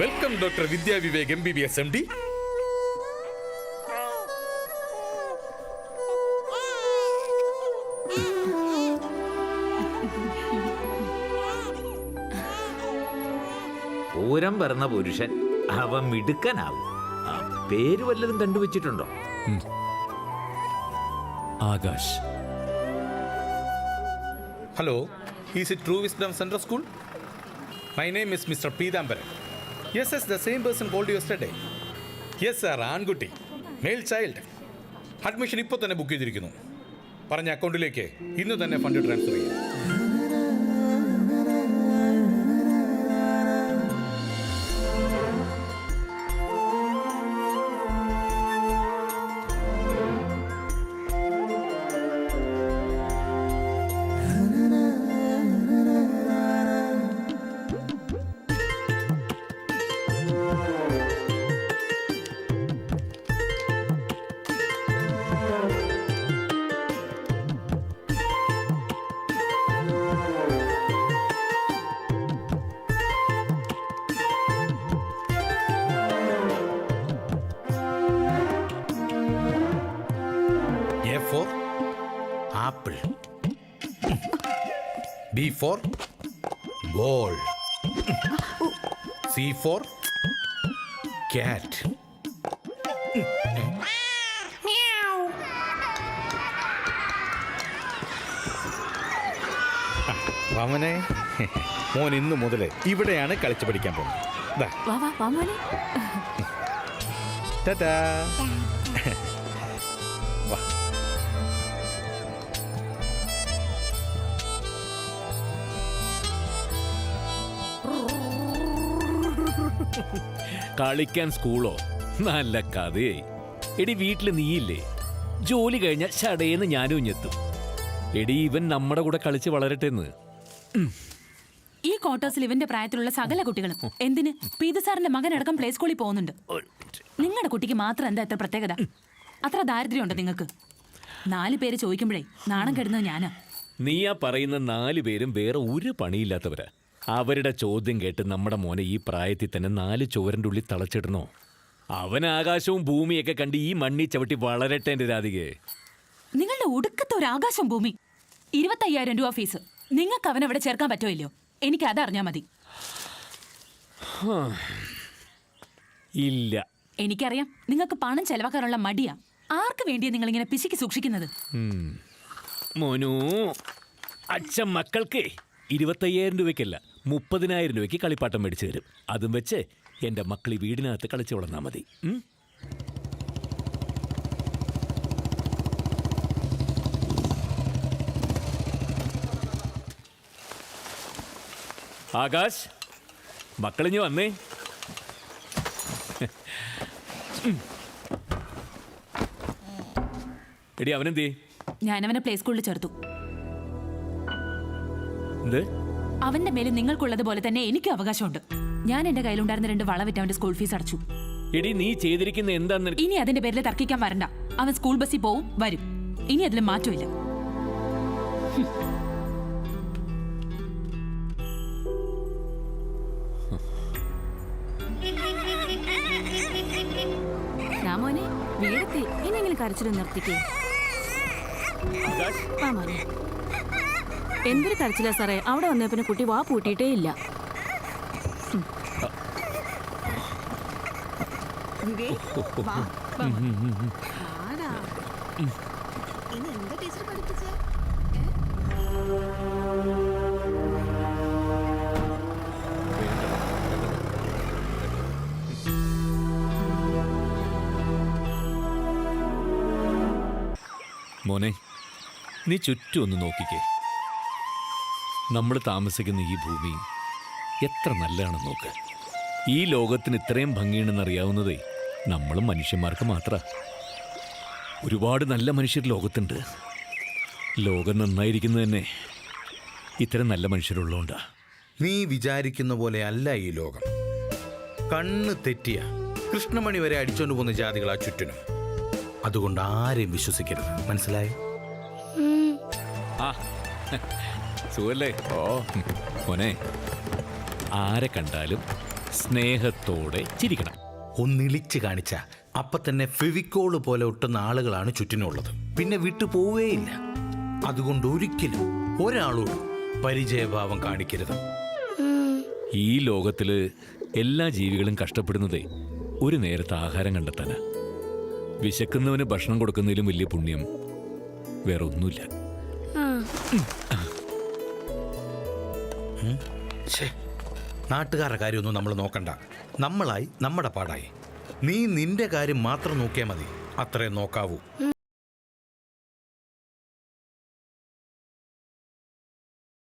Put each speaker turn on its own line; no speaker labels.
Welcome doctor വിദ്യാ Vivek MBBS MD.
Pooram പറഞ്ഞ പുരുഷൻ അവൻ മിടുക്കനാവും. പേര് വല്ലതും കണ്ടുവച്ചിട്ടുണ്ടോ?
Akash.
Hello, is it True Wisdom Central School? My name is Mr. Peedambaran. Yes, the same person called you yesterday. Yes, sir, ആൺകുട്ടി, mail child. Admission ഇപ്പോൾ തന്നെ book ചെയ്തിരിക്കുന്നു. പറഞ്ഞ അക്കൗണ്ടിലേക്ക് ഇന്ന് തന്നെ ഫണ്ട് ട്രാൻസ്ഫർ ചെയ്യാം. A for apple. B for ball. C for cat. വാമനെ, മോൻ ഇന്നു മുതൽ ഇവിടെയാണ് കളിച്ചു പഠിക്കാൻ പോകുന്നത്. ടാറ്റാ. വാ.
കളിക്കാൻ സ്കൂളോ? നല്ല കഥയായി. എടി, വീട്ടില് നീയില്ലേ? ജോലി കഴിഞ്ഞ ചടയെന്ന് ഞാനും ഇഞ്ഞെത്തും. എടി, ഇവൻ നമ്മുടെ കൂടെ കളിച്ച് വളരട്ടെ എന്ന്.
ഈ ക്വാർട്ടേഴ്സിൽ ഇവന്റെ പ്രായത്തിലുള്ള സകല കുട്ടികളും എന്തിന് പീത സാറിന്റെ മകനടക്കം പ്ലേ സ്കൂളിൽ പോകുന്നുണ്ട്. നിങ്ങളുടെ കുട്ടിക്ക് മാത്രം എന്താ എത്ര പ്രത്യേകത? അത്ര ദാരിദ്ര്യമുണ്ട് നിങ്ങൾക്ക്? 4 പേര് ചോദിക്കുമ്പോഴേ നാണം കെടുന്നത് ഞാനാ.
നീ ആ പറയുന്ന 4 പേരും വേറെ ഒരു പണിയില്ലാത്തവരാ. അവരുടെ ചോദ്യം കേട്ട് നമ്മുടെ മോനെ ഈ പ്രായത്തിൽ തന്നെ 4 ചുവരൻ്റെ ഉള്ളിൽ തളച്ചിടണോ? അവൻ ആകാശവും ഭൂമിയൊക്കെ കണ്ട് ഈ മണ്ണി ചവിട്ടി വളരട്ടെ എൻ്റെ രാധികേ.
നിങ്ങളുടെ ഒടുക്കത്തെ ഒരു ആകാശം ഭൂമി. 25,000 രൂപ ഫീസ്. നിങ്ങൾക്ക് അവനവിടെ ചേർക്കാൻ പറ്റുമല്ലോ? എനിക്ക് അതറിഞ്ഞാ മതി.
ഇല്ല,
എനിക്കറിയാം നിങ്ങൾക്ക് പണം ചെലവാക്കാനുള്ള മടിയാ. ആർക്ക് വേണ്ടിയാ നിങ്ങൾ ഇങ്ങനെ പിശുക്കി സൂക്ഷിക്കുന്നത്?
മോനു, അച്ഛൻ മക്കൾക്ക് 25,000 രൂപയ്ക്കല്ല 30,000 രൂപയ്ക്ക് കളിപ്പാട്ടം മേടിച്ചു തരും. അതും വെച്ച് എൻ്റെ മക്കൾ ഈ വീടിനകത്ത് കളിച്ചു വളർന്നാൽ മതി. ആകാശ്, മക്കളിഞ്ഞ് വന്നേ. എടി, അവനെന്തേ?
ഞാനവനെ പ്ലേ സ്കൂളിൽ ചേർത്തു.
എന്ത്?
അവന്റെ മേലെ നിങ്ങൾക്കുള്ളത് പോലെ തന്നെ എനിക്കും അവകാശമുണ്ട്. ഞാൻ എന്റെ കയ്യിലുണ്ടായിരുന്ന 2 വള വിറ്റ് അവന്റെ സ്കൂൾ ഫീസ് അടച്ചു.
എടി, നീ ചെയ്തിരിക്കുന്ന എന്താന്ന്
ഇനി അതിന്റെ പേരിൽ തർക്കിക്കാൻ വരണ്ട. അവൻ സ്കൂൾ ബസ്സിൽ പോവും, വരും. ഇനി അതിൽ മാറ്റമില്ല.
മോനെ, വീടത്തി ഇനിയെങ്കിലും കരച്ചിലും നിർത്തിക്കേ. എന്തൊരു കരച്ചില്ല സാറേ. അവിടെ വന്നേ പിന്നെ കുട്ടി വാ പൂട്ടിയിട്ടേ ഇല്ല.
മോനെ, നീ ചുറ്റും ഒന്ന് നോക്കിക്കേ. നമ്മൾ താമസിക്കുന്ന ഈ ഭൂമി എത്ര നല്ലതാണെന്ന് നോക്ക്. ഈ ലോകത്തിന് ഇത്രയും ഭംഗിയുണ്ടെന്നറിയാവുന്നതേ നമ്മളും മനുഷ്യന്മാർക്ക് മാത്രമാണ്. ഒരുപാട് നല്ല മനുഷ്യർ ലോകത്തുണ്ട്. ലോകം നന്നായിരിക്കുന്നത് തന്നെ ഇത്തരം നല്ല മനുഷ്യരുള്ളതുകൊണ്ടാ.
നീ വിചാരിക്കുന്ന പോലെ അല്ല ഈ ലോകം. കണ്ണ് തെറ്റിയ കൃഷ്ണമണി വരെ അടിച്ചോണ്ട് പോകുന്ന ജാതികളാ ചുറ്റിനും. അതുകൊണ്ട് ആരെയും വിശ്വസിക്കരുത്, മനസ്സിലായോ?
സുഖല്ലേ? ഓ മോനെ, ആരെ കണ്ടാലും സ്നേഹത്തോടെ ചിരിക്കണം.
ഒന്നിളിച്ച് കാണിച്ച അപ്പൊ തന്നെ ഫെവിക്കോള് പോലെ ഒട്ടുന്ന ആളുകളാണ് ചുറ്റിനുള്ളത്. പിന്നെ വിട്ടു പോവുകയില്ല. അതുകൊണ്ട് ഒരിക്കലും ഒരാളോട് പരിചയഭാവം കാണിക്കരുത്.
ഈ ലോകത്തില് എല്ലാ ജീവികളും കഷ്ടപ്പെടുന്നതേ ഒരു നേരത്തെ ആഹാരം കണ്ടെത്താനാ. വിശക്കുന്നവന് ഭക്ഷണം കൊടുക്കുന്നതിലും വലിയ പുണ്യം വേറെ ഒന്നുമില്ല.
നാട്ടുകാരുടെ കാര്യമൊന്നും നമ്മൾ നോക്കണ്ട. നമ്മളായി നമ്മുടെ പാടായി. നീ നിന്റെ കാര്യം മാത്രം നോക്കിയാൽ മതി. അത്രേ നോക്കാവൂ.